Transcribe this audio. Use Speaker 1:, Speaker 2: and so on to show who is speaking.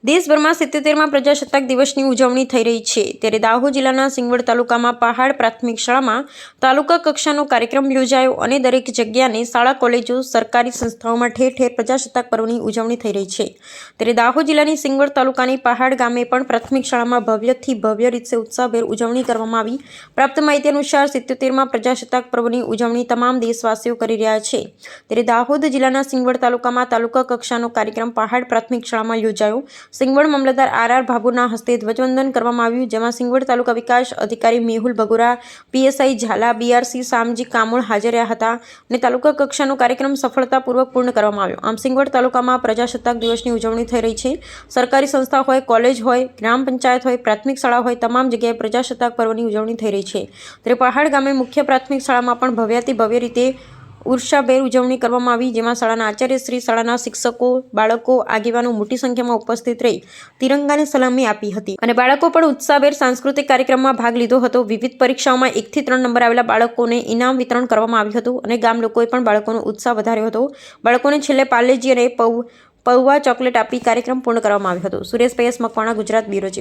Speaker 1: દેશભરમાં 77મા પ્રજાસત્તાક દિવસની ઉજવણી થઈ રહી છે ત્યારે દાહોદ જિલ્લાના સિંગવડ તાલુકામાં પહાડ પ્રાથમિક શાળામાં તાલુકા કક્ષાનો કાર્યક્રમ યોજાયો અને દરેક જગ્યાને શાળા કોલેજો સરકારી સંસ્થાઓમાં ઠેર ઠેર પ્રજાસત્તાક પર્વની ઉજવણી થઈ રહી છે ત્યારે દાહોદ જિલ્લાની સિંગવડ તાલુકાની પહાડ ગામે પણ પ્રાથમિક શાળામાં ભવ્યથી ભવ્ય રીતે ઉત્સાહભેર ઉજવણી કરવામાં આવી। પ્રાપ્ત માહિતી અનુસાર 77મા પ્રજાસત્તાક પર્વની ઉજવણી તમામ દેશવાસીઓ કરી રહ્યા છે ત્યારે દાહોદ જિલ્લાના સિંગવડ તાલુકામાં તાલુકા કક્ષાનો કાર્યક્રમ પહાડ પ્રાથમિક શાળામાં યોજાયો। સિંગવડ મામલતદાર આર ભાભુના હસ્તે ધ્વજવંદન કરવામાં આવ્યું, જેમાં સિંગવડ તાલુકા વિકાસ અધિકારી મેહુલ બગોરા, પીએસઆઈ ઝાલા, બીઆરસી શામજી કામોળ હાજર રહ્યા હતા અને તાલુકા કક્ષાનો કાર્યક્રમ સફળતાપૂર્વક પૂર્ણ કરવામાં આવ્યો। આમ સિંગવડ તાલુકામાં પ્રજાસત્તાક દિવસની ઉજવણી થઈ રહી છે। સરકારી સંસ્થા હોય, કોલેજ હોય, ગ્રામ પંચાયત હોય, પ્રાથમિક શાળા હોય, તમામ જગ્યાએ પ્રજાસત્તાક પર્વની ઉજવણી થઈ રહી છે ત્યારે પહાડ ગામે મુખ્ય પ્રાથમિક શાળામાં પણ ભવ્યાતિ ભવ્ય રીતે ઉત્સાહભેર ઉજવણી કરવામાં આવી, જેમાં શાળાના આચાર્યશ્રી, શાળાના શિક્ષકો, બાળકો, આગેવાનો મોટી સંખ્યામાં ઉપસ્થિત રહી તિરંગાને સલામી આપી હતી અને બાળકો પણ ઉત્સાહભેર સાંસ્કૃતિક કાર્યક્રમમાં ભાગ લીધો હતો। વિવિધ પરીક્ષાઓમાં 1 થી 3 નંબર આવેલા બાળકોને ઇનામ વિતરણ કરવામાં આવ્યું હતું અને ગામ લોકોએ પણ બાળકોનો ઉત્સાહ વધાર્યો હતો। બાળકોને છેલ્લે પાર્લેજી અને પૌવા ચોકલેટ આપી કાર્યક્રમ પૂર્ણ કરવામાં આવ્યો હતો। સુરેશ પૈયસ, મકવાણા, ગુજરાત બ્યુરો ચીફ।